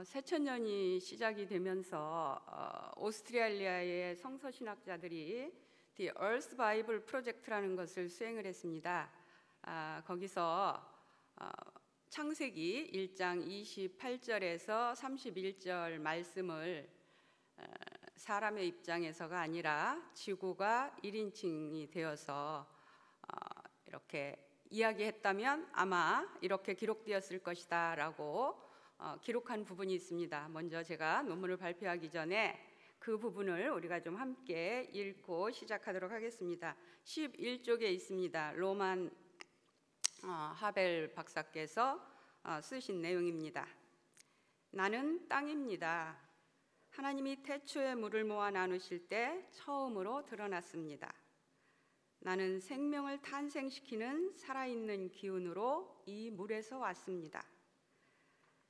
새천년이 시작이 되면서 오스트레일리아의 성서신학자들이 The Earth Bible 프로젝트라는 것을 수행을 했습니다. 거기서 창세기 1장 28절에서 31절 말씀을 사람의 입장에서가 아니라 지구가 1인칭이 되어서 이렇게 이야기했다면 아마 이렇게 기록되었을 것이다 라고 기록한 부분이 있습니다. 먼저 제가 논문을 발표하기 전에 그 부분을 우리가 좀 함께 읽고 시작하도록 하겠습니다. 11쪽에 있습니다. 로만 하벨 박사께서 쓰신 내용입니다. 나는 땅입니다. 하나님이 태초에 물을 모아 나누실 때 처음으로 드러났습니다. 나는 생명을 탄생시키는 살아있는 기운으로 이 물에서 왔습니다.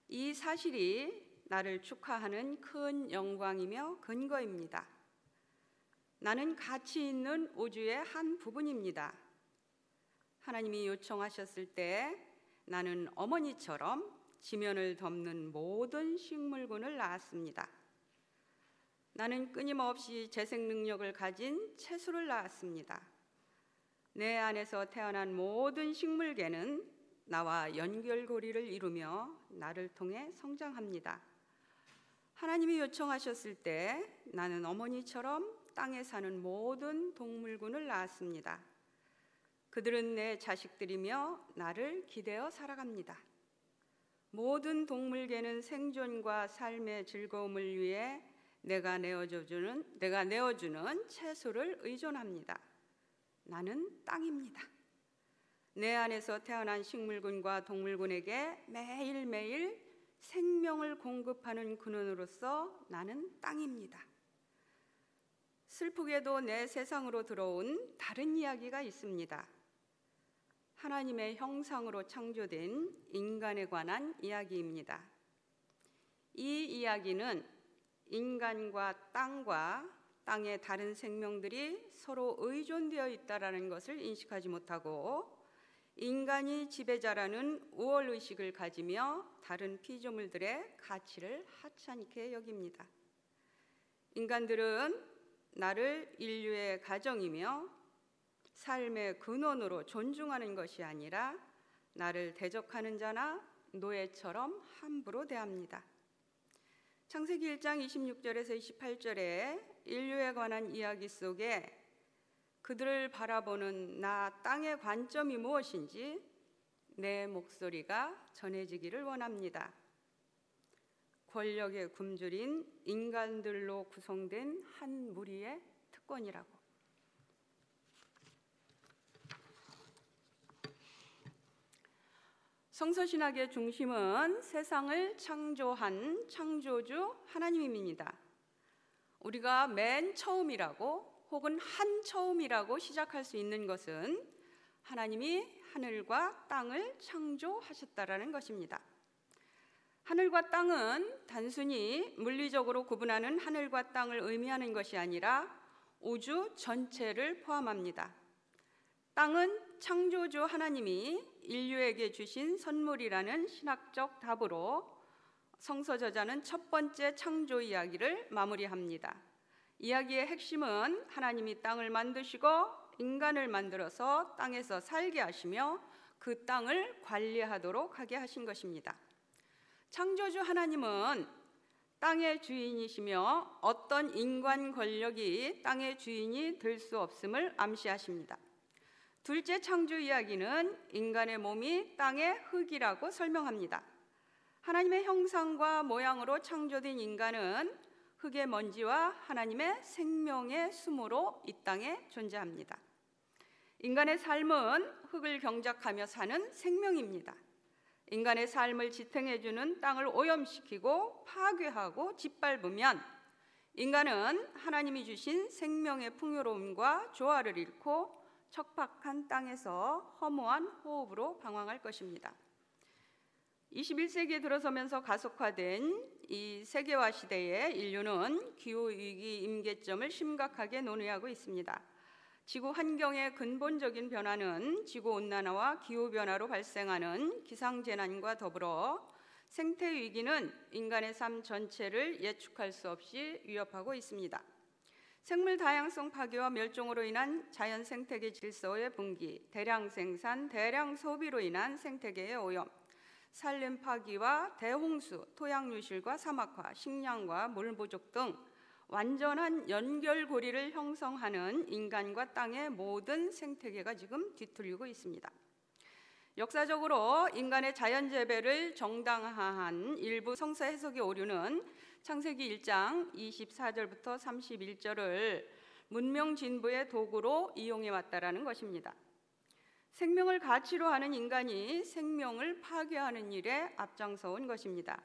이 사실이 나를 축하하는 큰 영광이며 근거입니다. 나는 가치 있는 우주의 한 부분입니다. 하나님이 요청하셨을 때 나는 어머니처럼 지면을 덮는 모든 식물군을 낳았습니다. 나는 끊임없이 재생 능력을 가진 채소를 낳았습니다. 내 안에서 태어난 모든 식물계는 나와 연결고리를 이루며 나를 통해 성장합니다. 하나님이 요청하셨을 때 나는 어머니처럼 땅에 사는 모든 동물군을 낳았습니다. 그들은 내 자식들이며 나를 기대어 살아갑니다. 모든 동물계는 생존과 삶의 즐거움을 위해 내가 내어주는 채소를 의존합니다. 나는 땅입니다. 내 안에서 태어난 식물군과 동물군에게 매일매일 생명을 공급하는 근원으로서 나는 땅입니다. 슬프게도 내 세상으로 들어온 다른 이야기가 있습니다. 하나님의 형상으로 창조된 인간에 관한 이야기입니다. 이 이야기는 인간과 땅의 다른 생명들이 서로 의존되어 있다는 것을 인식하지 못하고 인간이 지배자라는 우월의식을 가지며 다른 피조물들의 가치를 하찮게 여깁니다. 인간들은 나를 인류의 가정이며 삶의 근원으로 존중하는 것이 아니라 나를 대적하는 자나 노예처럼 함부로 대합니다. 창세기 1장 26절에서 28절에 인류에 관한 이야기 속에 그들을 바라보는 나 땅의 관점이 무엇인지 내 목소리가 전해지기를 원합니다. 권력의 굶주린 인간들로 구성된 한 무리의 특권이라고. 성서신학의 중심은 세상을 창조한 창조주 하나님입니다. 우리가 맨 처음이라고 혹은 한 처음이라고 시작할 수 있는 것은 하나님이 하늘과 땅을 창조하셨다라는 것입니다. 하늘과 땅은 단순히 물리적으로 구분하는 하늘과 땅을 의미하는 것이 아니라 우주 전체를 포함합니다. 땅은 창조주 하나님이 인류에게 주신 선물이라는 신학적 답으로 성서 저자는 첫 번째 창조 이야기를 마무리합니다. 이야기의 핵심은 하나님이 땅을 만드시고 인간을 만들어서 땅에서 살게 하시며 그 땅을 관리하도록 하게 하신 것입니다. 창조주 하나님은 땅의 주인이시며 어떤 인간 권력이 땅의 주인이 될 수 없음을 암시하십니다. 둘째 창조 이야기는 인간의 몸이 땅의 흙이라고 설명합니다. 하나님의 형상과 모양으로 창조된 인간은 흙의 먼지와 하나님의 생명의 숨으로 이 땅에 존재합니다. 인간의 삶은 흙을 경작하며 사는 생명입니다. 인간의 삶을 지탱해주는 땅을 오염시키고 파괴하고 짓밟으면 인간은 하나님이 주신 생명의 풍요로움과 조화를 잃고 척박한 땅에서 허무한 호흡으로 방황할 것입니다. 21세기에 들어서면서 가속화된 이 세계화 시대에 인류는 기후위기 임계점을 심각하게 논의하고 있습니다. 지구 환경의 근본적인 변화는 지구온난화와 기후변화로 발생하는 기상재난과 더불어 생태 위기는 인간의 삶 전체를 예측할 수 없이 위협하고 있습니다. 생물 다양성 파괴와 멸종으로 인한 자연 생태계 질서의 붕괴, 대량 생산, 대량 소비로 인한 생태계의 오염, 산림 파기와 대홍수, 토양 유실과 사막화, 식량과 물 부족 등 완전한 연결고리를 형성하는 인간과 땅의 모든 생태계가 지금 뒤틀리고 있습니다. 역사적으로 인간의 자연재배를 정당화한 일부 성서 해석의 오류는 창세기 1장 24절부터 31절을 문명 진보의 도구로 이용해 왔다라는 것입니다. 생명을 가치로 하는 인간이 생명을 파괴하는 일에 앞장서 온 것입니다.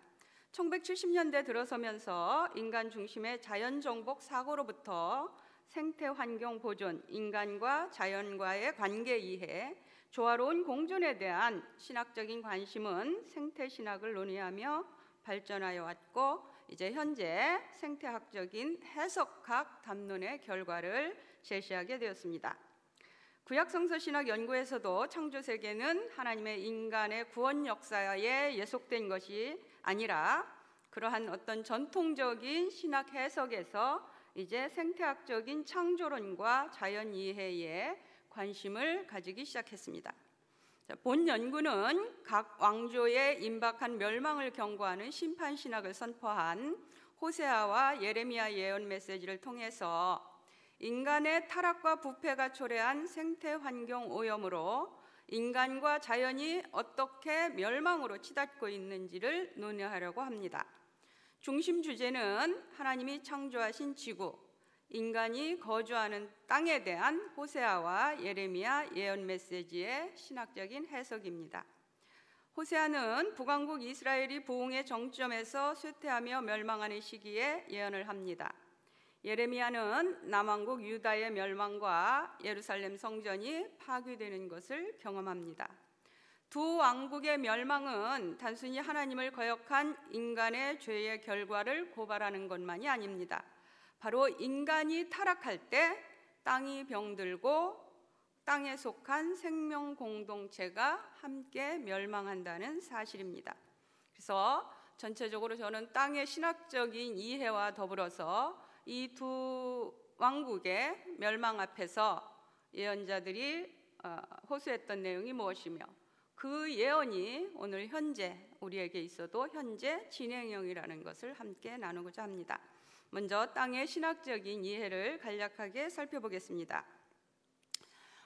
1970년대 들어서면서 인간 중심의 자연정복 사고로부터 생태환경 보존, 인간과 자연과의 관계 이해, 조화로운 공존에 대한 신학적인 관심은 생태신학을 논의하며 발전하여 왔고, 이제 현재 생태학적인 해석학 담론의 결과를 제시하게 되었습니다. 구약성서 신학연구에서도 창조세계는 하나님의 인간의 구원 역사에 예속된 것이 아니라 그러한 어떤 전통적인 신학 해석에서 이제 생태학적인 창조론과 자연 이해에 관심을 가지기 시작했습니다. 본 연구는 각 왕조의 임박한 멸망을 경고하는 심판신학을 선포한 호세아와 예레미야 예언 메시지를 통해서 인간의 타락과 부패가 초래한 생태환경 오염으로 인간과 자연이 어떻게 멸망으로 치닫고 있는지를 논의하려고 합니다. 중심 주제는 하나님이 창조하신 지구, 인간이 거주하는 땅에 대한 호세아와 예레미야 예언 메시지의 신학적인 해석입니다. 호세아는 북왕국 이스라엘이 부흥의 정점에서 쇠퇴하며 멸망하는 시기에 예언을 합니다. 예레미야는 남왕국 유다의 멸망과 예루살렘 성전이 파괴되는 것을 경험합니다. 두 왕국의 멸망은 단순히 하나님을 거역한 인간의 죄의 결과를 고발하는 것만이 아닙니다. 바로 인간이 타락할 때 땅이 병들고 땅에 속한 생명 공동체가 함께 멸망한다는 사실입니다. 그래서 전체적으로 저는 땅의 신학적인 이해와 더불어서 이 두 왕국의 멸망 앞에서 예언자들이 호소했던 내용이 무엇이며 그 예언이 오늘 현재 우리에게 있어도 현재 진행형이라는 것을 함께 나누고자 합니다. 먼저 땅의 신학적인 이해를 간략하게 살펴보겠습니다.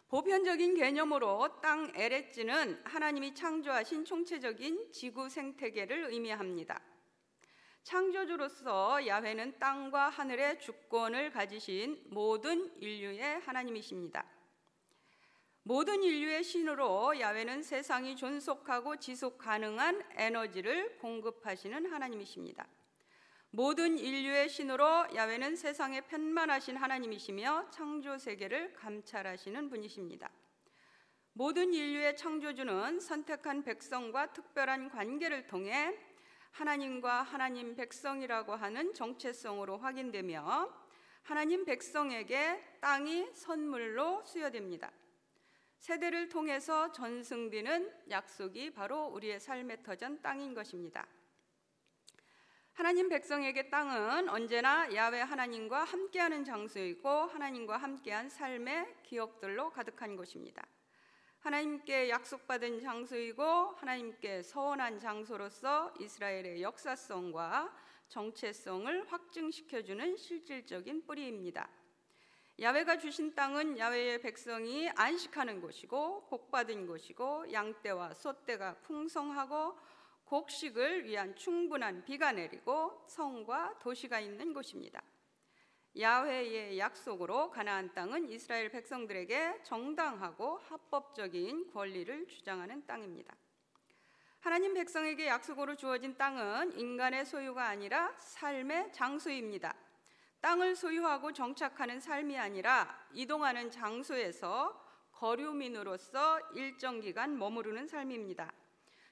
보편적인 개념으로 땅 에레츠는 하나님이 창조하신 총체적인 지구 생태계를 의미합니다. 창조주로서 야훼는 땅과 하늘의 주권을 가지신 모든 인류의 하나님이십니다. 모든 인류의 신으로 야훼는 세상이 존속하고 지속 가능한 에너지를 공급하시는 하나님이십니다. 모든 인류의 신으로 야훼는 세상에 편만하신 하나님이시며 창조 세계를 감찰하시는 분이십니다. 모든 인류의 창조주는 선택한 백성과 특별한 관계를 통해 하나님과 하나님 백성이라고 하는 정체성으로 확인되며 하나님 백성에게 땅이 선물로 수여됩니다. 세대를 통해서 전승되는 약속이 바로 우리의 삶의 터전 땅인 것입니다. 하나님 백성에게 땅은 언제나 야훼 하나님과 함께하는 장소이고 하나님과 함께한 삶의 기억들로 가득한 곳입니다. 하나님께 약속받은 장소이고 하나님께 서원한 장소로서 이스라엘의 역사성과 정체성을 확증시켜주는 실질적인 뿌리입니다. 야훼가 주신 땅은 야훼의 백성이 안식하는 곳이고 복받은 곳이고 양떼와 소떼가 풍성하고 곡식을 위한 충분한 비가 내리고 성과 도시가 있는 곳입니다. 야훼의 약속으로 가나안 땅은 이스라엘 백성들에게 정당하고 합법적인 권리를 주장하는 땅입니다. 하나님 백성에게 약속으로 주어진 땅은 인간의 소유가 아니라 삶의 장소입니다. 땅을 소유하고 정착하는 삶이 아니라 이동하는 장소에서 거류민으로서 일정 기간 머무르는 삶입니다.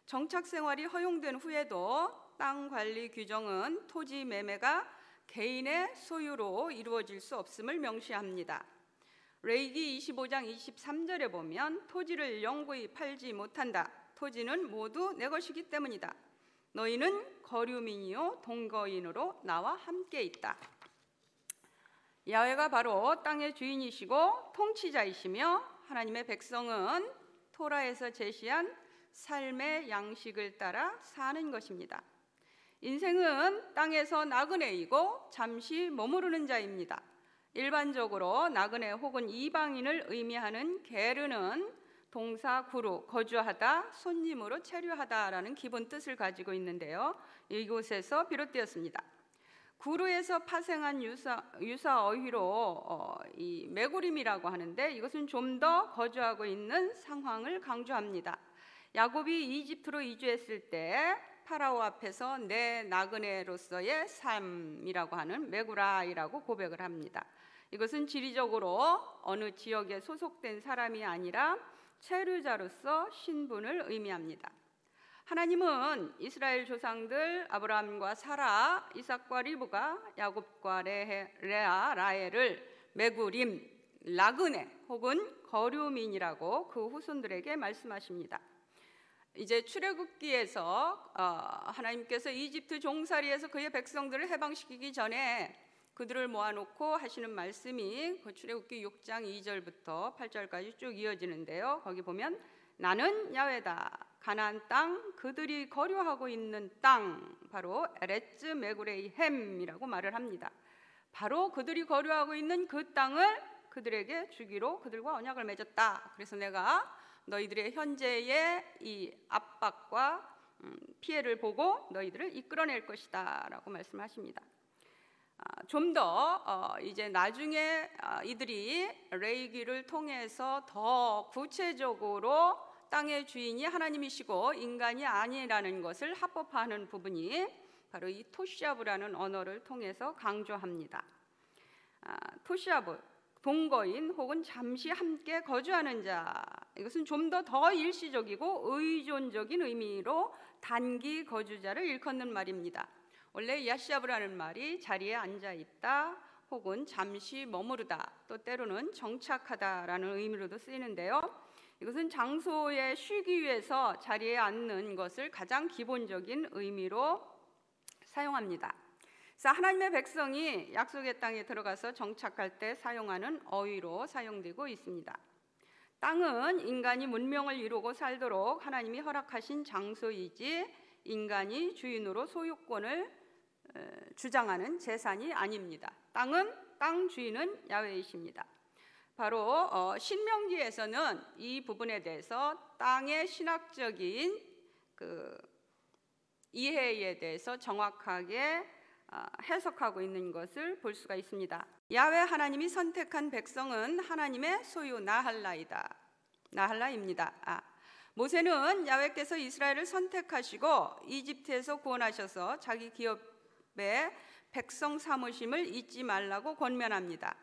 정착 생활이 허용된 후에도 땅 관리 규정은 토지 매매가 개인의 소유로 이루어질 수 없음을 명시합니다. 레위기 25장 23절에 보면 토지를 영구히 팔지 못한다. 토지는 모두 내 것이기 때문이다. 너희는 거류민이요 동거인으로 나와 함께 있다. 야훼가 바로 땅의 주인이시고 통치자이시며 하나님의 백성은 토라에서 제시한 삶의 양식을 따라 사는 것입니다. 인생은 땅에서 나그네이고 잠시 머무르는 자입니다. 일반적으로 나그네 혹은 이방인을 의미하는 게르는 동사 구루, 거주하다, 손님으로 체류하다라는 기본 뜻을 가지고 있는데요. 이곳에서 비롯되었습니다. 구루에서 파생한 유사 어휘로 이 메구림이라고 하는데 이것은 좀 더 거주하고 있는 상황을 강조합니다. 야곱이 이집트로 이주했을 때 파라오 앞에서 내 나그네로서의 삶이라고 하는 메구라이라고 고백을 합니다. 이것은 지리적으로 어느 지역에 소속된 사람이 아니라 체류자로서 신분을 의미합니다. 하나님은 이스라엘 조상들 아브라함과 사라, 이삭과 리브가 야곱과 레아, 라헬을 메구림, 나그네 혹은 거류민이라고 그 후손들에게 말씀하십니다. 이제 출애굽기에서 하나님께서 이집트 종살이에서 그의 백성들을 해방시키기 전에 그들을 모아놓고 하시는 말씀이 그 출애굽기 6장 2절부터 8절까지 쭉 이어지는데요. 거기 보면 나는 야훼다. 가나안 땅 그들이 거류하고 있는 땅 바로 에레츠 메구레이햄이라고 말을 합니다. 바로 그들이 거류하고 있는 그 땅을 그들에게 주기로 그들과 언약을 맺었다. 그래서 내가 너희들의 현재의 이 압박과 피해를 보고 너희들을 이끌어낼 것이다 라고 말씀하십니다. 좀 더 이제 나중에 이들이 레위기를 통해서 더 구체적으로 땅의 주인이 하나님이시고 인간이 아니라는 것을 합법화하는 부분이 바로 이 토시아브라는 언어를 통해서 강조합니다. 토시아브, 동거인 혹은 잠시 함께 거주하는 자, 이것은 좀 더 일시적이고 의존적인 의미로 단기 거주자를 일컫는 말입니다. 원래 야시아브라는 말이 자리에 앉아있다 혹은 잠시 머무르다 또 때로는 정착하다라는 의미로도 쓰이는데요. 이것은 장소에 쉬기 위해서 자리에 앉는 것을 가장 기본적인 의미로 사용합니다. 그래서 하나님의 백성이 약속의 땅에 들어가서 정착할 때 사용하는 어휘로 사용되고 있습니다. 땅은 인간이 문명을 이루고 살도록 하나님이 허락하신 장소이지 인간이 주인으로 소유권을 주장하는 재산이 아닙니다. 땅 주인은 야훼이십니다. 바로 신명기에서는 이 부분에 대해서 땅의 신학적인 그 이해에 대해서 정확하게 해석하고 있는 것을 볼 수가 있습니다. 야훼 하나님이 선택한 백성은 하나님의 소유 나할라입니다. 모세는 야훼께서 이스라엘을 선택하시고 이집트에서 구원하셔서 자기 기업의 백성 삼으심을 잊지 말라고 권면합니다.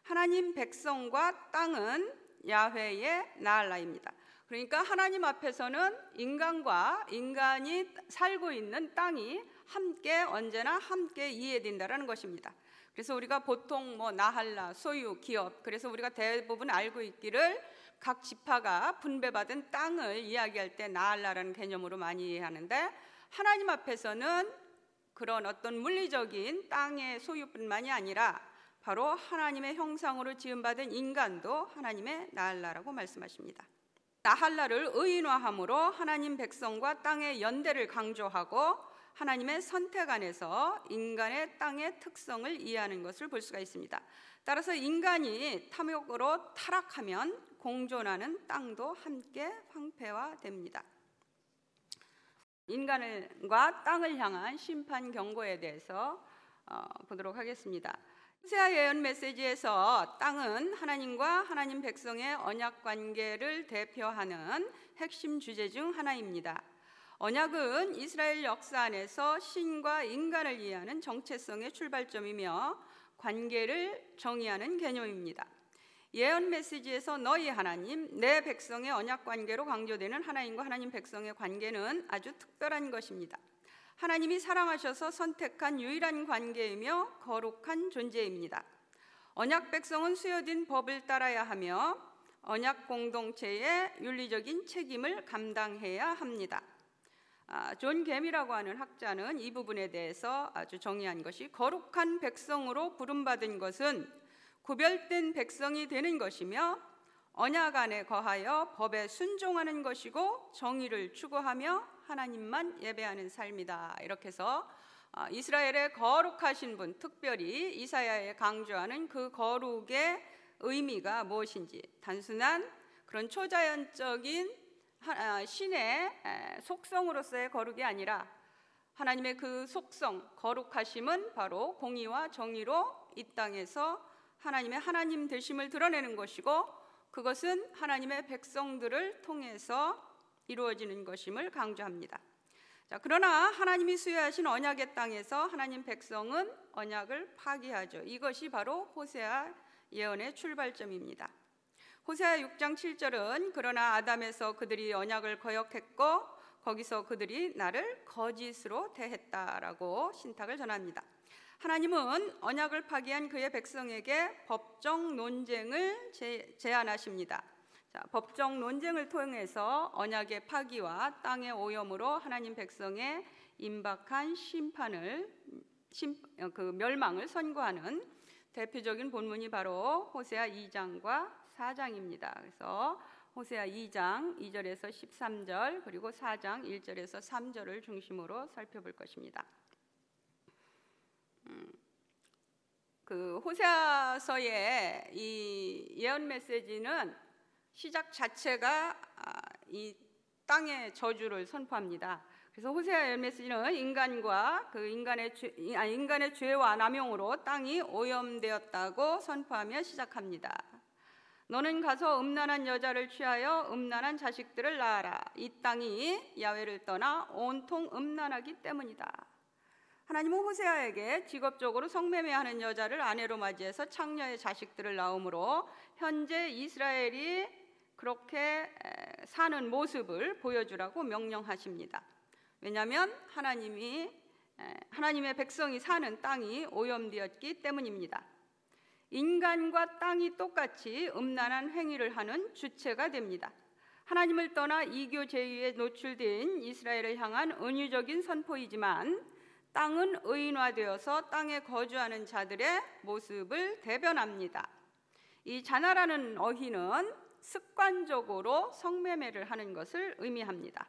하나님 백성과 땅은 야훼의 나할라입니다. 그러니까 하나님 앞에서는 인간과 인간이 살고 있는 땅이 언제나 함께 이해된다는 것입니다. 그래서 우리가 보통 나할라, 소유, 기업, 그래서 우리가 대부분 알고 있기를 각 지파가 분배받은 땅을 이야기할 때 나할라라는 개념으로 많이 이해하는데 하나님 앞에서는 그런 어떤 물리적인 땅의 소유뿐만이 아니라 바로 하나님의 형상으로 지음받은 인간도 하나님의 나할라라고 말씀하십니다. 나할라를 의인화함으로 하나님 백성과 땅의 연대를 강조하고 하나님의 선택 안에서 인간의 땅의 특성을 이해하는 것을 볼 수가 있습니다. 따라서 인간이 탐욕으로 타락하면 공존하는 땅도 함께 황폐화됩니다. 인간과 땅을 향한 심판 경고에 대해서 보도록 하겠습니다. 호세아 예언 메시지에서 땅은 하나님과 하나님 백성의 언약 관계를 대표하는 핵심 주제 중 하나입니다. 언약은 이스라엘 역사 안에서 신과 인간을 이해하는 정체성의 출발점이며 관계를 정의하는 개념입니다. 예언 메시지에서 너희 하나님, 내 백성의 언약 관계로 강조되는 하나님과 하나님 백성의 관계는 아주 특별한 것입니다. 하나님이 사랑하셔서 선택한 유일한 관계이며 거룩한 존재입니다. 언약 백성은 수여진 법을 따라야 하며 언약 공동체의 윤리적인 책임을 감당해야 합니다. 존 gem이라고 하는 학자는 이 부분에 대해서 아주 정의한 것이, 거룩한 백성으로 부름받은 것은 구별된 백성이 되는 것이며 언약 안에 거하여 법에 순종하는 것이고 정의를 추구하며 하나님만 예배하는 삶이다. 이렇게 해서 이스라엘의 거룩하신 분, 특별히 이사야에 강조하는 그 거룩의 의미가 무엇인지, 단순한 그런 초자연적인 신의 속성으로서의 거룩이 아니라 하나님의 그 속성, 거룩하심은 바로 공의와 정의로 이 땅에서 하나님의 하나님 되심을 드러내는 것이고, 그것은 하나님의 백성들을 통해서 이루어지는 것임을 강조합니다. 그러나 하나님이 수여하신 언약의 땅에서 하나님 백성은 언약을 파기하죠. 이것이 바로 호세아 예언의 출발점입니다. 호세아 6장 7절은 그러나 아담에서 그들이 언약을 거역했고 거기서 그들이 나를 거짓으로 대했다라고 신탁을 전합니다. 하나님은 언약을 파기한 그의 백성에게 법정 논쟁을 제안하십니다. 법정 논쟁을 통해서 언약의 파기와 땅의 오염으로 하나님 백성의 임박한 그 멸망을 선고하는 대표적인 본문이 바로 호세아 2장과 4장입니다. 그래서 호세아 2장 2절에서 13절 그리고 4장 1절에서 3절을 중심으로 살펴볼 것입니다. 그 호세아서의 이 예언 메시지는 시작 자체가 이 땅의 저주를 선포합니다. 그래서 호세아 예언 메시지는 인간의 죄와 남용으로 땅이 오염되었다고 선포하며 시작합니다. 너는 가서 음란한 여자를 취하여 음란한 자식들을 낳아라. 이 땅이 야훼를 떠나 온통 음란하기 때문이다. 하나님은 호세아에게 직업적으로 성매매하는 여자를 아내로 맞이해서 창녀의 자식들을 낳음으로 현재 이스라엘이 그렇게 사는 모습을 보여주라고 명령하십니다. 왜냐하면 하나님의 백성이 사는 땅이 오염되었기 때문입니다. 인간과 땅이 똑같이 음란한 행위를 하는 주체가 됩니다. 하나님을 떠나 이교 제의에 노출된 이스라엘을 향한 은유적인 선포이지만 땅은 의인화되어서 땅에 거주하는 자들의 모습을 대변합니다. 이 자나라는 어휘는 습관적으로 성매매를 하는 것을 의미합니다.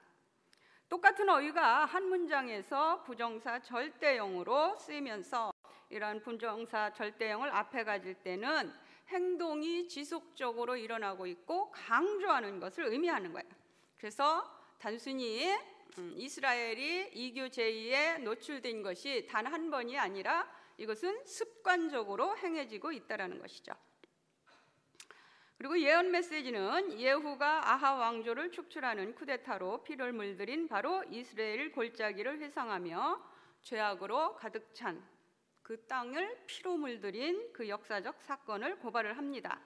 똑같은 어휘가 한 문장에서 부정사 절대형으로 쓰이면서 이러한 부정사 절대형을 앞에 가질 때는 행동이 지속적으로 일어나고 있고 강조하는 것을 의미하는 거예요. 그래서 단순히 이스라엘이 이교 제의에 노출된 것이 단 한 번이 아니라 이것은 습관적으로 행해지고 있다는 것이죠. 그리고 예언 메시지는 예후가 아하 왕조를 축출하는 쿠데타로 피를 물들인 바로 이스라엘 골짜기를 회상하며 죄악으로 가득 찬 그 땅을 피로 물들인 그 역사적 사건을 고발을 합니다.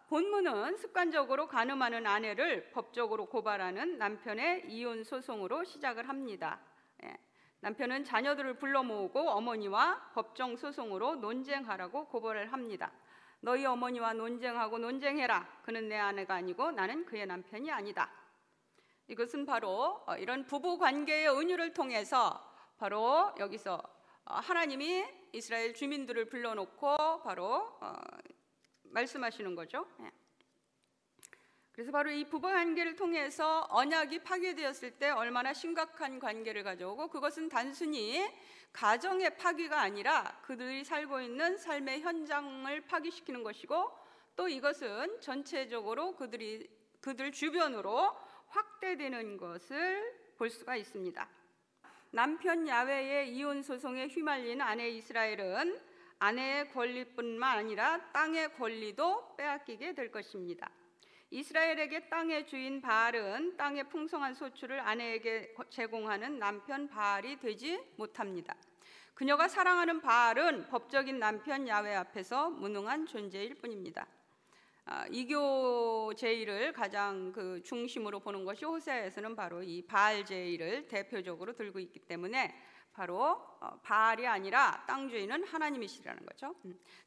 본문은 습관적으로 간음하는 아내를 법적으로 고발하는 남편의 이혼 소송으로 시작을 합니다. 남편은 자녀들을 불러 모으고 어머니와 법정 소송으로 논쟁하라고 고발을 합니다. 너희 어머니와 논쟁하고 논쟁해라. 그는 내 아내가 아니고 나는 그의 남편이 아니다. 이것은 바로 이런 부부 관계의 은유를 통해서 바로 여기서 하나님이 이스라엘 주민들을 불러놓고 바로 말씀하시는 거죠. 그래서 바로 이 부부 관계를 통해서 언약이 파괴되었을 때 얼마나 심각한 관계를 가져오고, 그것은 단순히 가정의 파괴가 아니라 그들이 살고 있는 삶의 현장을 파괴시키는 것이고, 또 이것은 전체적으로 그들 주변으로 확대되는 것을 볼 수가 있습니다. 남편 야훼의 이혼 소송에 휘말린 아내 이스라엘은 아내의 권리뿐만 아니라 땅의 권리도 빼앗기게 될 것입니다. 이스라엘에게 땅의 주인 바알은 땅의 풍성한 소출을 아내에게 제공하는 남편 바알이 되지 못합니다. 그녀가 사랑하는 바알은 법적인 남편 야훼 앞에서 무능한 존재일 뿐입니다. 이교 제의를 가장 그 중심으로 보는 것이 호세아에서는 바로 이 바알 제의를 대표적으로 들고 있기 때문에 바로 바알이 아니라 땅 주인은 하나님이시라는 거죠.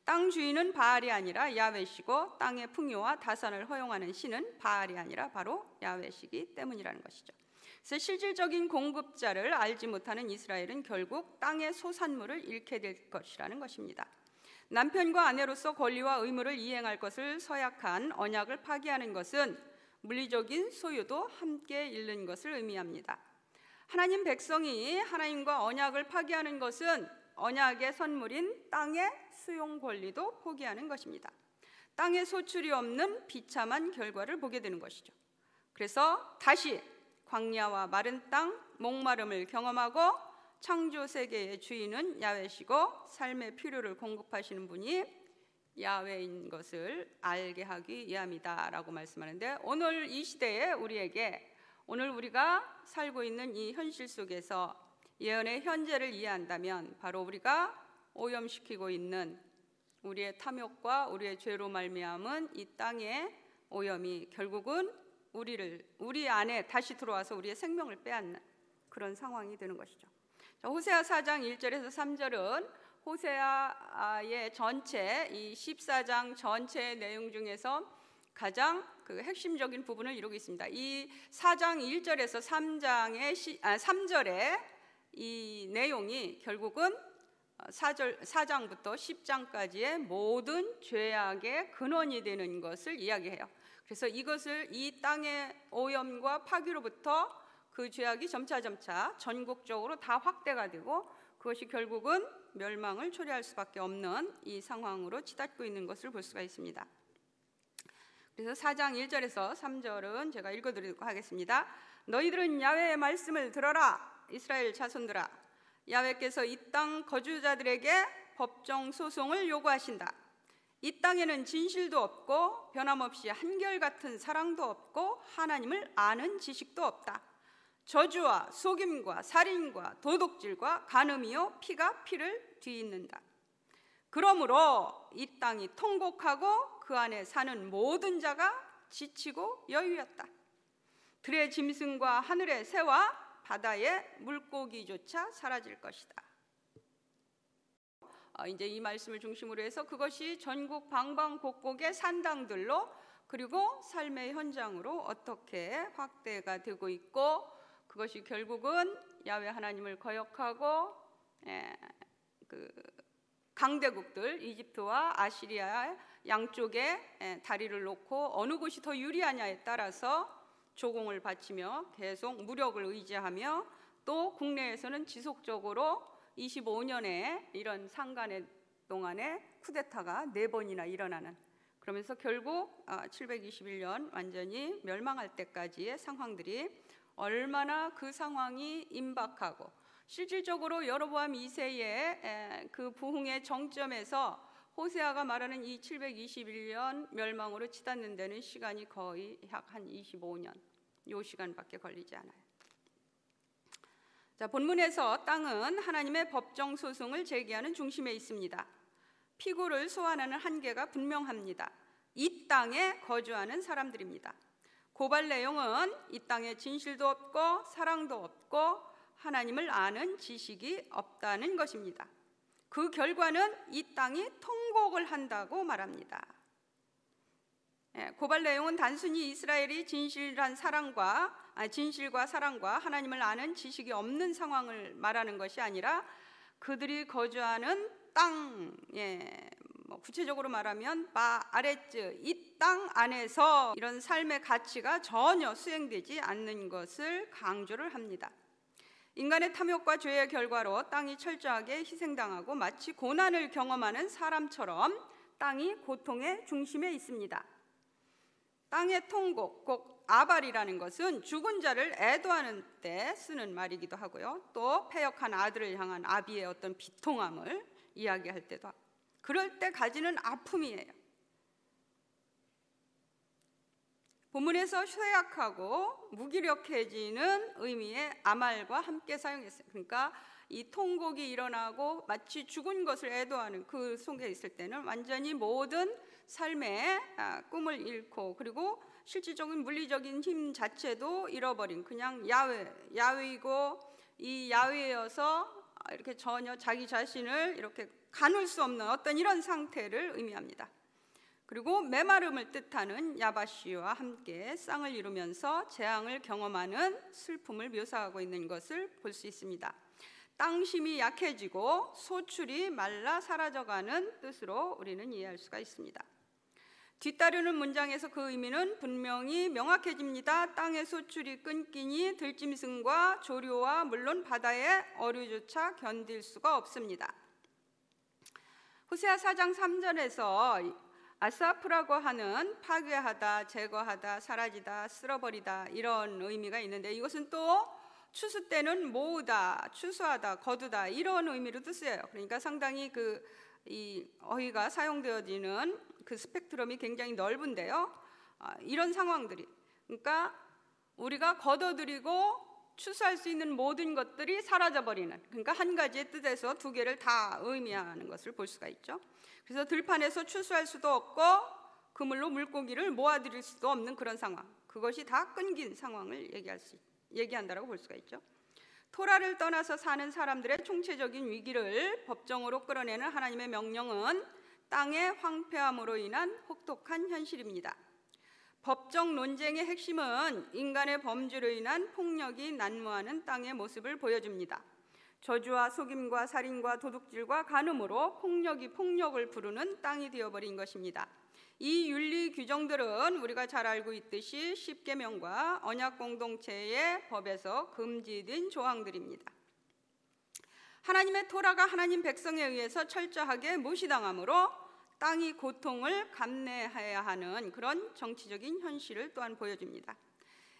땅 주인은 바알이 아니라 야훼시고 땅의 풍요와 다산을 허용하는 신은 바알이 아니라 바로 야훼시기 때문이라는 것이죠. 그래서 실질적인 공급자를 알지 못하는 이스라엘은 결국 땅의 소산물을 잃게 될 것이라는 것입니다. 남편과 아내로서 권리와 의무를 이행할 것을 서약한 언약을 파기하는 것은 물리적인 소유도 함께 잃는 것을 의미합니다. 하나님 백성이 하나님과 언약을 파기하는 것은 언약의 선물인 땅의 수용 권리도 포기하는 것입니다. 땅에 소출이 없는 비참한 결과를 보게 되는 것이죠. 그래서 다시 광야와 마른 땅, 목마름을 경험하고 창조 세계의 주인은 야훼시고 삶의 필요를 공급하시는 분이 야훼인 것을 알게 하기 위함이다 라고 말씀하는데, 오늘 이 시대에 우리에게, 오늘 우리가 살고 있는 이 현실 속에서 예언의 현재를 이해한다면 바로 우리가 오염시키고 있는 우리의 탐욕과 우리의 죄로 말미암은 이 땅의 오염이 결국은 우리 안에 다시 들어와서 우리의 생명을 빼앗는 그런 상황이 되는 것이죠. 호세아 4장 1절에서 3절은 호세아의 전체 이 14장 전체의 내용 중에서 가장 그 핵심적인 부분을 이루고 있습니다. 이 4장 1절에서 3절의 이 내용이 결국은 4장부터 10장까지의 모든 죄악의 근원이 되는 것을 이야기해요. 그래서 이것을 이 땅의 오염과 파괴로부터 그 죄악이 점차 전국적으로 다 확대가 되고 그것이 결국은 멸망을 초래할 수밖에 없는 이 상황으로 치닫고 있는 것을 볼 수가 있습니다. 그래서 4장 1절에서 3절은 제가 읽어드리도록 하겠습니다. 너희들은 야훼의 말씀을 들어라. 이스라엘 자손들아, 야훼께서 이 땅 거주자들에게 법정 소송을 요구하신다. 이 땅에는 진실도 없고 변함없이 한결같은 사랑도 없고 하나님을 아는 지식도 없다. 저주와 속임과 살인과 도둑질과 간음이요 피가 피를 뒤잇는다. 그러므로 이 땅이 통곡하고 그 안에 사는 모든 자가 지치고 여유였다. 들의 짐승과 하늘의 새와 바다의 물고기조차 사라질 것이다. 이제 이 말씀을 중심으로 해서 그것이 전국 방방곡곡의 산당들로 그리고 삶의 현장으로 어떻게 확대가 되고 있고 그것이 결국은 야훼 하나님을 거역하고 그 강대국들 이집트와 아시리아 양쪽에 다리를 놓고 어느 곳이 더 유리하냐에 따라서 조공을 바치며 계속 무력을 의지하며 또 국내에서는 지속적으로 25년의 이런 상간의 동안에 쿠데타가 4번이나 일어나는, 그러면서 결국 721년 완전히 멸망할 때까지의 상황들이 얼마나 그 상황이 임박하고 실질적으로 여로보암 2세의 그 부흥의 정점에서 호세아가 말하는 이 721년 멸망으로 치닫는 데는 시간이 거의 약 한 25년 요 시간밖에 걸리지 않아요. 자, 본문에서 땅은 하나님의 법정 소송을 제기하는 중심에 있습니다. 피고를 소환하는 한계가 분명합니다. 이 땅에 거주하는 사람들입니다. 고발 내용은 이 땅에 진실도 없고 사랑도 없고 하나님을 아는 지식이 없다는 것입니다. 그 결과는 이 땅이 통곡을 한다고 말합니다. 고발 내용은 단순히 이스라엘이 진실과 사랑과 하나님을 아는 지식이 없는 상황을 말하는 것이 아니라 그들이 거주하는 땅, 구체적으로 말하면 바아레츠, 이 땅 안에서 이런 삶의 가치가 전혀 수행되지 않는 것을 강조를 합니다. 인간의 탐욕과 죄의 결과로 땅이 철저하게 희생당하고 마치 고난을 경험하는 사람처럼 땅이 고통의 중심에 있습니다. 땅의 통곡, 곧 아발이라는 것은 죽은 자를 애도하는 때 쓰는 말이기도 하고요. 또 패역한 아들을 향한 아비의 어떤 비통함을 이야기할 때도 하고, 그럴 때 가지는 아픔이에요. 본문에서 쇠약하고 무기력해지는 의미의 아말과 함께 사용했어요. 그러니까 이 통곡이 일어나고 마치 죽은 것을 애도하는 그 속에 있을 때는 완전히 모든 삶의 꿈을 잃고 그리고 실질적인 물리적인 힘 자체도 잃어버린 그냥 야훼이고 이 야훼여서 이렇게 전혀 자기 자신을 이렇게 가눌 수 없는 어떤 이런 상태를 의미합니다. 그리고 메마름을 뜻하는 야바시와 함께 쌍을 이루면서 재앙을 경험하는 슬픔을 묘사하고 있는 것을 볼 수 있습니다. 땅심이 약해지고 소출이 말라 사라져가는 뜻으로 우리는 이해할 수가 있습니다. 뒤따르는 문장에서 그 의미는 분명히 명확해집니다. 땅의 소출이 끊기니 들짐승과 조류와 물론 바다의 어류조차 견딜 수가 없습니다. 호세아 4장 3절에서 아사프라고 하는 파괴하다, 제거하다, 사라지다, 쓸어버리다 이런 의미가 있는데 이것은 또 추수 때는 모으다, 추수하다, 거두다 이런 의미로도 쓰여요. 그러니까 상당히 이 어휘가 사용되어지는 그 스펙트럼이 굉장히 넓은데요. 이런 상황들이 그러니까 우리가 거둬들이고 추수할 수 있는 모든 것들이 사라져버리는 그러니까 한 가지의 뜻에서 두 개를 다 의미하는 것을 볼 수가 있죠. 그래서 들판에서 추수할 수도 없고 그물로 물고기를 모아들일 수도 없는 그런 상황 그것이 다 끊긴 상황을 얘기한다라고 볼 수가 있죠. 토라를 떠나서 사는 사람들의 총체적인 위기를 법정으로 끌어내는 하나님의 명령은 땅의 황폐함으로 인한 혹독한 현실입니다. 법정 논쟁의 핵심은 인간의 범죄로 인한 폭력이 난무하는 땅의 모습을 보여줍니다. 저주와 속임과 살인과 도둑질과 간음으로 폭력이 폭력을 부르는 땅이 되어버린 것입니다. 이 윤리 규정들은 우리가 잘 알고 있듯이 십계명과 언약 공동체의 법에서 금지된 조항들입니다. 하나님의 토라가 하나님 백성에 의해서 철저하게 무시당함으로 땅이 고통을 감내해야 하는 그런 정치적인 현실을 또한 보여줍니다.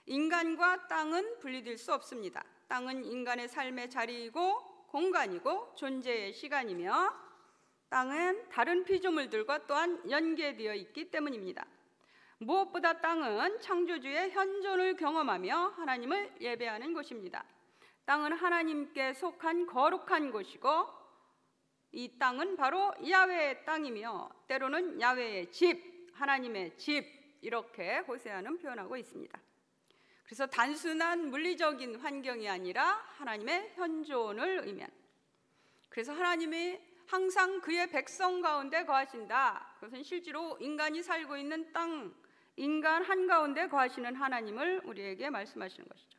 인간과 땅은 분리될 수 없습니다. 땅은 인간의 삶의 자리이고 공간이고 존재의 시간이며 땅은 다른 피조물들과 또한 연계되어 있기 때문입니다. 무엇보다 땅은 창조주의 현존을 경험하며 하나님을 예배하는 곳입니다. 땅은 하나님께 속한 거룩한 곳이고 이 땅은 바로 야훼의 땅이며 때로는 야훼의 집, 하나님의 집 이렇게 호세아는 표현하고 있습니다. 그래서 단순한 물리적인 환경이 아니라 하나님의 현존을 의미한 그래서 하나님이 항상 그의 백성 가운데 거하신다. 그것은 실제로 인간이 살고 있는 땅, 인간 한가운데 거하시는 하나님을 우리에게 말씀하시는 것이죠.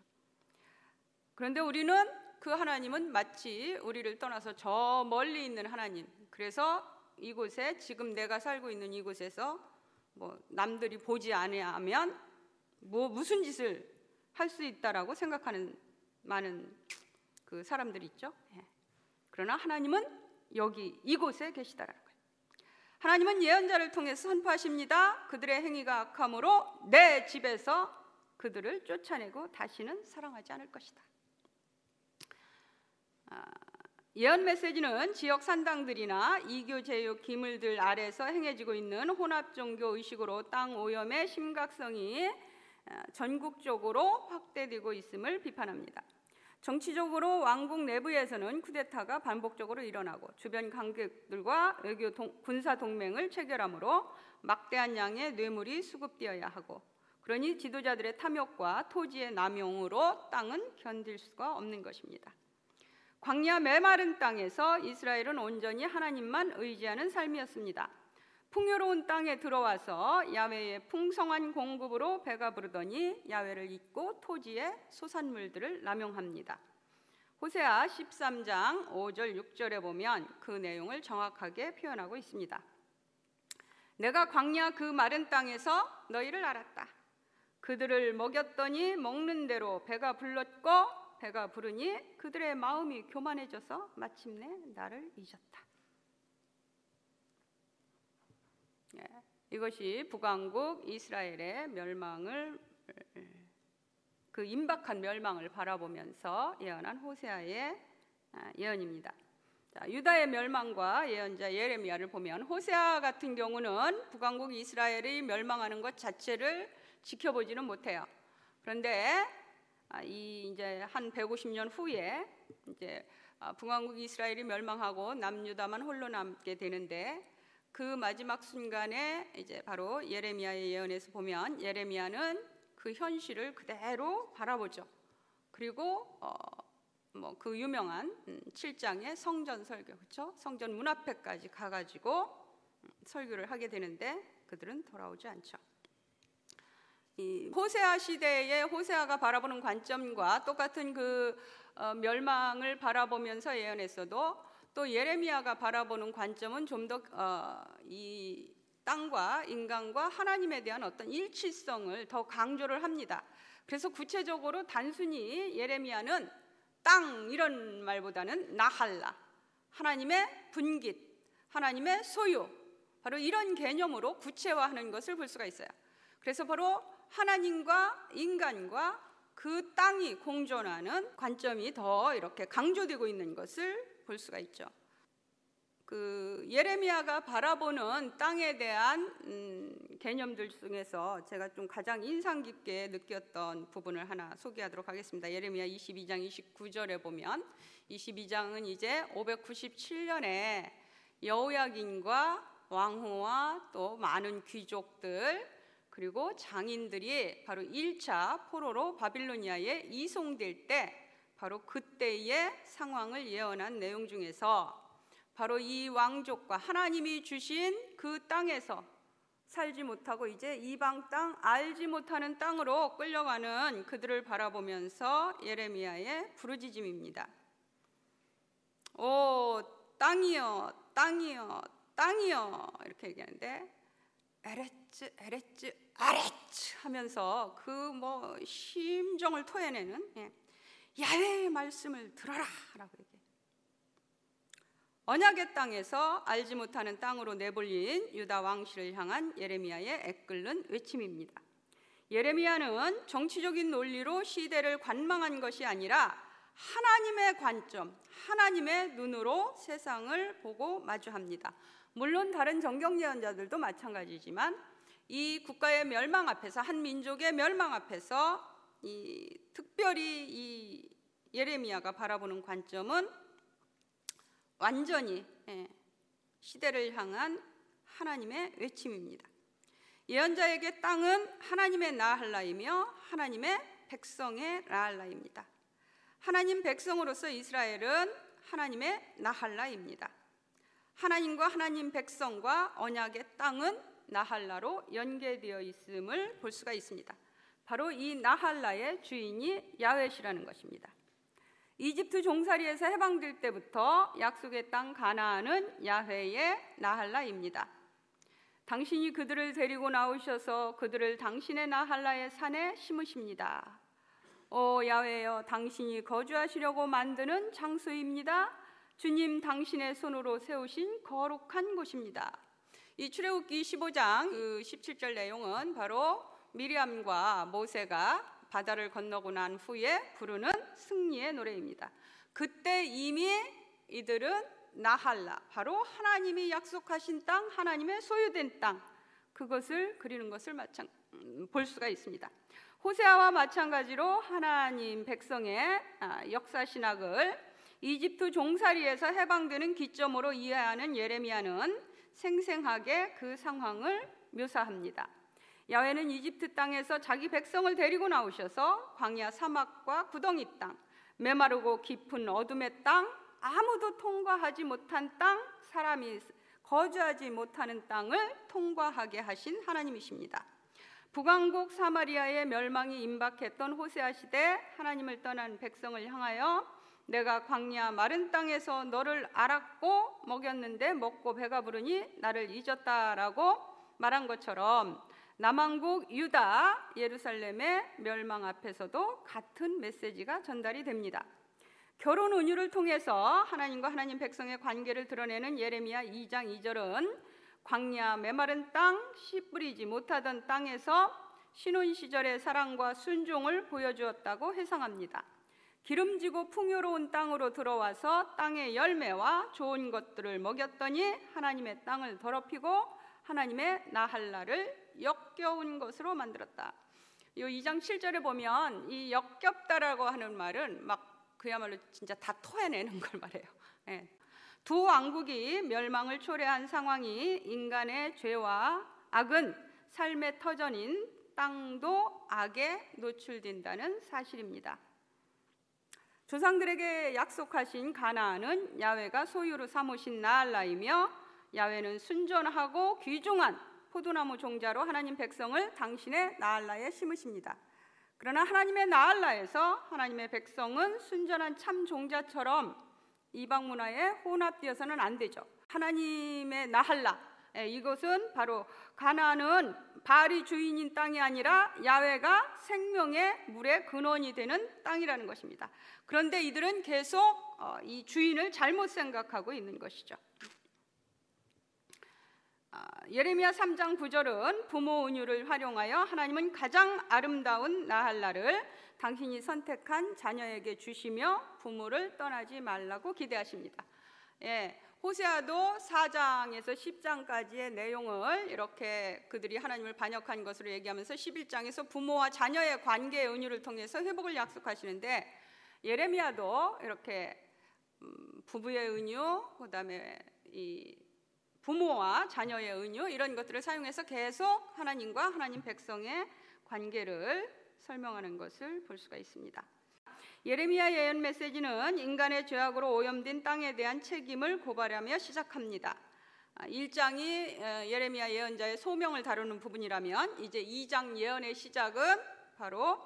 그런데 우리는 그 하나님은 마치 우리를 떠나서 저 멀리 있는 하나님 그래서 이곳에 지금 내가 살고 있는 이곳에서 남들이 보지 않으면 무슨 짓을 할 수 있다라고 생각하는 많은 그 사람들이 있죠. 그러나 하나님은 여기 이곳에 계시다라는 거예요. 하나님은 예언자를 통해서 선포하십니다. 그들의 행위가 악함으로 내 집에서 그들을 쫓아내고 다시는 사랑하지 않을 것이다. 예언 메시지는 지역 산당들이나 이교 제육 기물들 아래서 행해지고 있는 혼합 종교 의식으로 땅 오염의 심각성이 전국적으로 확대되고 있음을 비판합니다. 정치적으로 왕국 내부에서는 쿠데타가 반복적으로 일어나고 주변 강국들과 외교 군사 동맹을 체결함으로 막대한 양의 뇌물이 수급되어야 하고 그러니 지도자들의 탐욕과 토지의 남용으로 땅은 견딜 수가 없는 것입니다. 광야 메마른 땅에서 이스라엘은 온전히 하나님만 의지하는 삶이었습니다. 풍요로운 땅에 들어와서 야훼의 풍성한 공급으로 배가 부르더니 야훼를 잊고 토지의 소산물들을 남용합니다. 호세아 13장 5절 6절에 보면 그 내용을 정확하게 표현하고 있습니다. 내가 광야 그 마른 땅에서 너희를 알았다. 그들을 먹였더니 먹는 대로 배가 불렀고 배가 부르니 그들의 마음이 교만해져서 마침내 나를 잊었다. 이것이 북왕국 이스라엘의 멸망을 그 임박한 멸망을 바라보면서 예언한 호세아의 예언입니다. 자, 유다의 멸망과 예언자 예레미야를 보면 호세아 같은 경우는 북왕국 이스라엘이 멸망하는 것 자체를 지켜보지는 못해요. 그런데 이제 한 150년 후에 이제 북왕국 이스라엘이 멸망하고 남유다만 홀로 남게 되는데 그 마지막 순간에 이제 바로 예레미야의 예언에서 보면 예레미야는 그 현실을 그대로 바라보죠. 그리고 그 유명한 7장의 성전 설교, 그렇죠? 성전 문 앞에까지 가가지고 설교를 하게 되는데 그들은 돌아오지 않죠. 이 호세아 시대의 호세아가 바라보는 관점과 똑같은 그 멸망을 바라보면서 예언했어도 또 예레미야가 바라보는 관점은 좀 더 이 땅과 인간과 하나님에 대한 어떤 일치성을 더 강조를 합니다. 그래서 구체적으로 단순히 예레미야는 땅 이런 말보다는 나할라, 하나님의 분깃, 하나님의 소유, 바로 이런 개념으로 구체화하는 것을 볼 수가 있어요. 그래서 바로 하나님과 인간과 그 땅이 공존하는 관점이 더 이렇게 강조되고 있는 것을 볼 수가 있죠. 그 예레미야가 바라보는 땅에 대한 개념들 중에서 제가 좀 가장 인상 깊게 느꼈던 부분을 하나 소개하도록 하겠습니다. 예레미야 22장 29절에 보면 22장은 이제 597년에 여호야긴과 왕후와 또 많은 귀족들 그리고 장인들이 바로 1차 포로로 바빌로니아에 이송될 때 바로 그때의 상황을 예언한 내용 중에서 바로 이 왕족과 하나님이 주신 그 땅에서 살지 못하고 이제 이방 땅, 알지 못하는 땅으로 끌려가는 그들을 바라보면서 예레미야의 부르짖음입니다. 오 땅이여 땅이여 땅이여 이렇게 얘기하는데 에레츠 에레츠 아레츠 하면서 그 심정을 토해내는 야훼의 말씀을 들어라 라고 얘기해요. 언약의 땅에서 알지 못하는 땅으로 내몰린 유다 왕실을 향한 예레미야의 애끓는 외침입니다. 예레미야는 정치적인 논리로 시대를 관망한 것이 아니라 하나님의 관점, 하나님의 눈으로 세상을 보고 마주합니다. 물론 다른 정경 예언자들도 마찬가지지만 이 국가의 멸망 앞에서, 한 민족의 멸망 앞에서 특별히 이 예레미야가 바라보는 관점은 완전히 시대를 향한 하나님의 외침입니다. 예언자에게 땅은 하나님의 나할라이며 하나님의 백성의 라할라입니다. 하나님 백성으로서 이스라엘은 하나님의 나할라입니다. 하나님과 하나님 백성과 언약의 땅은 나할라로 연계되어 있음을 볼 수가 있습니다. 바로 이 나할라의 주인이 야훼시라는 것입니다. 이집트 종살이에서 해방될 때부터 약속의 땅 가나안은 야훼의 나할라입니다. 당신이 그들을 데리고 나오셔서 그들을 당신의 나할라의 산에 심으십니다. 오 야훼여, 당신이 거주하시려고 만드는 장소입니다. 주님 당신의 손으로 세우신 거룩한 곳입니다. 이 출애굽기 15장 17절 내용은 바로 미리암과 모세가 바다를 건너고 난 후에 부르는 승리의 노래입니다. 그때 이미 이들은 나할라, 바로 하나님이 약속하신 땅, 하나님의 소유된 땅, 그것을 그리는 것을 볼 수가 있습니다. 호세아와 마찬가지로 하나님 백성의 역사 신학을 이집트 종살이에서 해방되는 기점으로 이해하는 예레미야는 생생하게 그 상황을 묘사합니다. 야훼는 이집트 땅에서 자기 백성을 데리고 나오셔서 광야 사막과 구덩이 땅, 메마르고 깊은 어둠의 땅, 아무도 통과하지 못한 땅, 사람이 거주하지 못하는 땅을 통과하게 하신 하나님이십니다. 북왕국 사마리아의 멸망이 임박했던 호세아 시대 하나님을 떠난 백성을 향하여 내가 광야 마른 땅에서 너를 알았고 먹였는데 먹고 배가 부르니 나를 잊었다라고 말한 것처럼 남왕국 유다 예루살렘의 멸망 앞에서도 같은 메시지가 전달이 됩니다. 결혼 은유를 통해서 하나님과 하나님 백성의 관계를 드러내는 예레미야 2장 2절은 광야 메마른 땅, 씨 뿌리지 못하던 땅에서 신혼 시절의 사랑과 순종을 보여주었다고 회상합니다. 기름지고 풍요로운 땅으로 들어와서 땅의 열매와 좋은 것들을 먹였더니 하나님의 땅을 더럽히고 하나님의 나할라를 역겨운 것으로 만들었다. 이 2장 7절에 보면 이 역겹다라고 하는 말은 막 그야말로 진짜 다 토해내는 걸 말해요. 두 왕국이 멸망을 초래한 상황이 인간의 죄와 악은 삶의 터전인 땅도 악에 노출된다는 사실입니다. 조상들에게 약속하신 가나안은 야훼가 소유로 삼으신 나알라이며 야훼는 순전하고 귀중한 포도나무 종자로 하나님 백성을 당신의 나알라에 심으십니다. 그러나 하나님의 나알라에서 하나님의 백성은 순전한 참 종자처럼 이방 문화에 혼합되어서는 안 되죠. 하나님의 나할라, 이것은 바로 가나안은 바알이 주인인 땅이 아니라 야훼가 생명의 물의 근원이 되는 땅이라는 것입니다. 그런데 이들은 계속 이 주인을 잘못 생각하고 있는 것이죠. 예레미야 3장 9절은 부모 은유를 활용하여 하나님은 가장 아름다운 나할라를 당신이 선택한 자녀에게 주시며 부모를 떠나지 말라고 기대하십니다. 호세아도 4장에서 10장까지의 내용을 이렇게 그들이 하나님을 반역한 것으로 얘기하면서 11장에서 부모와 자녀의 관계의 은유를 통해서 회복을 약속하시는데, 예레미야도 이렇게 부부의 은유, 그다음에 이 부모와 자녀의 은유, 이런 것들을 사용해서 계속 하나님과 하나님 백성의 관계를 설명하는 것을 볼 수가 있습니다. 예레미야 예언 메시지는 인간의 죄악으로 오염된 땅에 대한 책임을 고발하며 시작합니다. 1장이 예레미야 예언자의 소명을 다루는 부분이라면 이제 2장 예언의 시작은 바로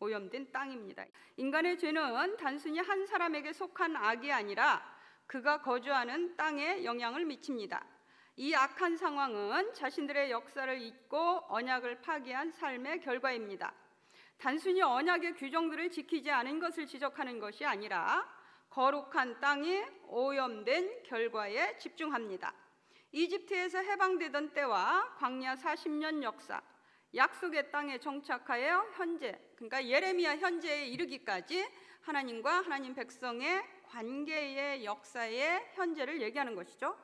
오염된 땅입니다. 인간의 죄는 단순히 한 사람에게 속한 악이 아니라 그가 거주하는 땅에 영향을 미칩니다. 이 악한 상황은 자신들의 역사를 잊고 언약을 파기한 삶의 결과입니다. 단순히 언약의 규정들을 지키지 않은 것을 지적하는 것이 아니라 거룩한 땅이 오염된 결과에 집중합니다. 이집트에서 해방되던 때와 광야 40년 역사, 약속의 땅에 정착하여 현재, 그러니까 예레미야 현재에 이르기까지 하나님과 하나님 백성의 관계의 역사의 현재를 얘기하는 것이죠.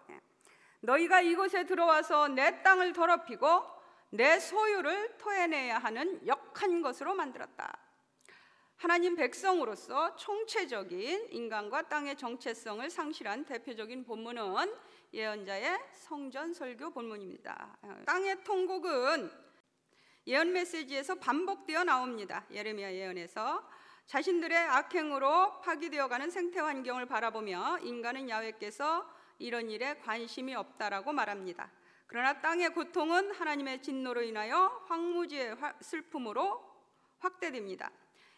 너희가 이곳에 들어와서 내 땅을 더럽히고 내 소유를 토해내야 하는 역한 것으로 만들었다. 하나님 백성으로서 총체적인 인간과 땅의 정체성을 상실한 대표적인 본문은 예언자의 성전 설교 본문입니다. 땅의 통곡은 예언 메시지에서 반복되어 나옵니다. 예레미야 예언에서 자신들의 악행으로 파기되어가는 생태 환경을 바라보며 인간은 야훼께서 이런 일에 관심이 없다라고 말합니다. 그러나 땅의 고통은 하나님의 진노로 인하여 황무지의 슬픔으로 확대됩니다.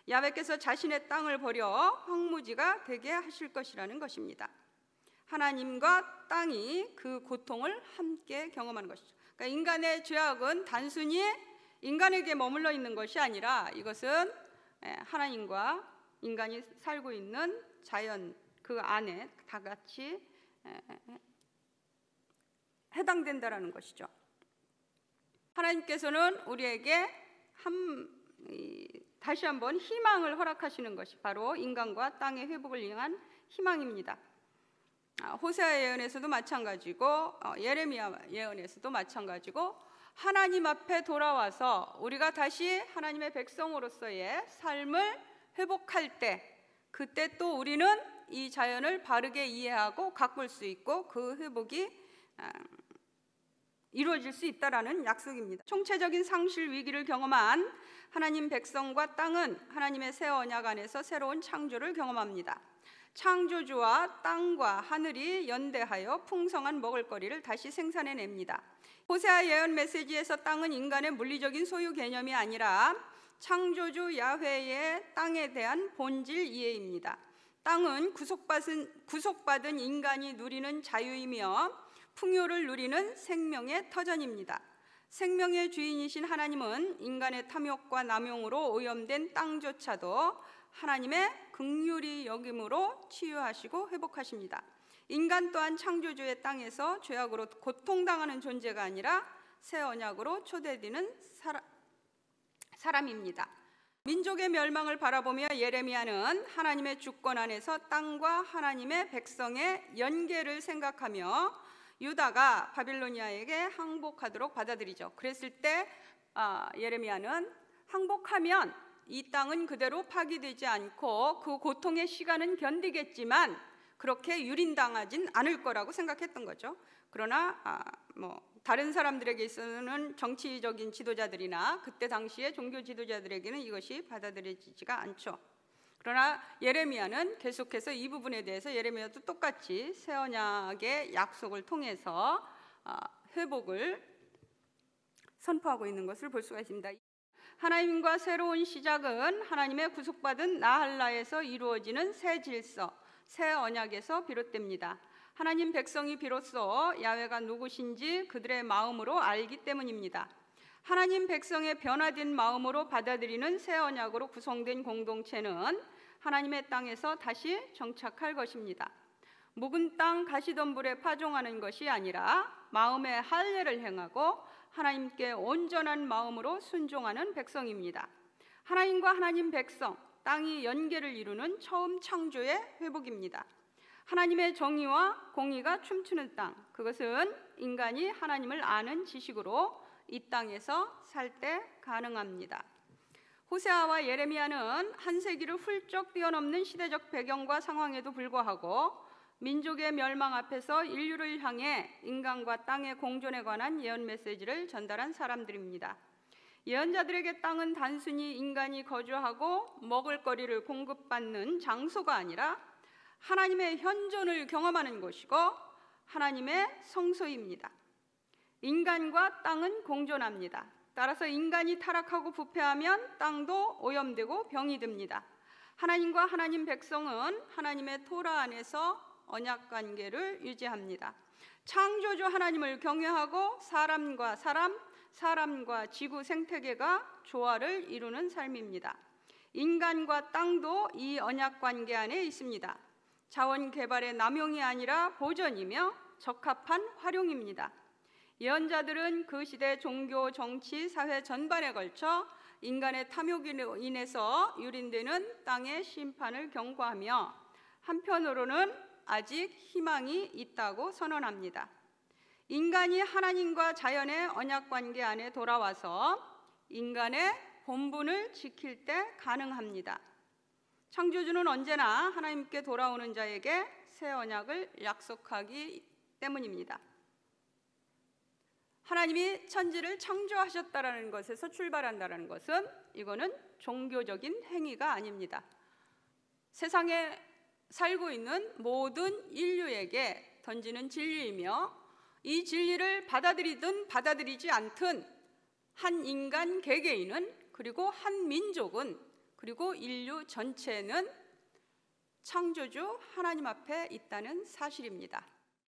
야훼께서 자신의 땅을 버려 황무지가 되게 하실 것이라는 것입니다. 하나님과 땅이 그 고통을 함께 경험하는 것이죠. 그러니까 인간의 죄악은 단순히 인간에게 머물러 있는 것이 아니라 이것은 하나님과 인간이 살고 있는 자연 그 안에 다 같이 해당된다라는 것이죠. 하나님께서는 우리에게 다시 한번 희망을 허락하시는 것이 바로 인간과 땅의 회복을 위한 희망입니다. 호세아 예언에서도 마찬가지고 예레미야 예언에서도 마찬가지고 하나님 앞에 돌아와서 우리가 다시 하나님의 백성으로서의 삶을 회복할 때, 그때 또 우리는 이 자연을 바르게 이해하고 가꿀 수 있고 그 회복이 이루어질 수 있다라는 약속입니다. 총체적인 상실 위기를 경험한 하나님 백성과 땅은 하나님의 새 언약 안에서 새로운 창조를 경험합니다. 창조주와 땅과 하늘이 연대하여 풍성한 먹을거리를 다시 생산해냅니다. 호세아 예언 메시지에서 땅은 인간의 물리적인 소유 개념이 아니라 창조주 야훼의 땅에 대한 본질 이해입니다. 땅은 구속받은 인간이 누리는 자유이며 풍요를 누리는 생명의 터전입니다. 생명의 주인이신 하나님은 인간의 탐욕과 남용으로 오염된 땅조차도 하나님의 긍휼히 여김으로 치유하시고 회복하십니다. 인간 또한 창조주의 땅에서 죄악으로 고통당하는 존재가 아니라 새 언약으로 초대되는 사람입니다. 민족의 멸망을 바라보며 예레미야는 하나님의 주권 안에서 땅과 하나님의 백성의 연계를 생각하며 유다가 바빌로니아에게 항복하도록 받아들이죠. 그랬을 때 예레미야는 항복하면 이 땅은 그대로 파기되지 않고 그 고통의 시간은 견디겠지만 그렇게 유린당하진 않을 거라고 생각했던 거죠. 그러나 다른 사람들에게 있어서는 정치적인 지도자들이나 그때 당시의 종교 지도자들에게는 이것이 받아들여지지가 않죠. 그러나 예레미야는 계속해서 이 부분에 대해서 예레미야도 똑같이 새 언약의 약속을 통해서 회복을 선포하고 있는 것을 볼 수가 있습니다. 하나님과 새로운 시작은 하나님의 구속받은 나할라에서 이루어지는 새 질서, 새 언약에서 비롯됩니다. 하나님 백성이 비로소 야훼가 누구신지 그들의 마음으로 알기 때문입니다. 하나님 백성의 변화된 마음으로 받아들이는 새 언약으로 구성된 공동체는 하나님의 땅에서 다시 정착할 것입니다. 묵은 땅 가시덤불에 파종하는 것이 아니라 마음의 할례를 행하고 하나님께 온전한 마음으로 순종하는 백성입니다. 하나님과 하나님 백성, 땅이 연계를 이루는 처음 창조의 회복입니다. 하나님의 정의와 공의가 춤추는 땅, 그것은 인간이 하나님을 아는 지식으로 이 땅에서 살 때 가능합니다. 호세아와 예레미야는 한 세기를 훌쩍 뛰어넘는 시대적 배경과 상황에도 불구하고 민족의 멸망 앞에서 인류를 향해 인간과 땅의 공존에 관한 예언 메시지를 전달한 사람들입니다. 예언자들에게 땅은 단순히 인간이 거주하고 먹을거리를 공급받는 장소가 아니라 하나님의 현존을 경험하는 곳이고 하나님의 성소입니다. 인간과 땅은 공존합니다. 따라서 인간이 타락하고 부패하면 땅도 오염되고 병이 듭니다. 하나님과 하나님 백성은 하나님의 토라 안에서 언약 관계를 유지합니다. 창조주 하나님을 경외하고 사람과 사람, 사람과 지구 생태계가 조화를 이루는 삶입니다. 인간과 땅도 이 언약 관계 안에 있습니다. 자원 개발의 남용이 아니라 보전이며 적합한 활용입니다. 예언자들은 그 시대 종교, 정치, 사회 전반에 걸쳐 인간의 탐욕으로 인해서 유린되는 땅의 심판을 경고하며 한편으로는 아직 희망이 있다고 선언합니다. 인간이 하나님과 자연의 언약 관계 안에 돌아와서 인간의 본분을 지킬 때 가능합니다. 창조주는 언제나 하나님께 돌아오는 자에게 새 언약을 약속하기 때문입니다. 하나님이 천지를 창조하셨다라는 것에서 출발한다는 것은 이거는 종교적인 행위가 아닙니다. 세상에 살고 있는 모든 인류에게 던지는 진리이며 이 진리를 받아들이든 받아들이지 않든 한 인간 개개인은 그리고 한 민족은 그리고 인류 전체는 창조주 하나님 앞에 있다는 사실입니다.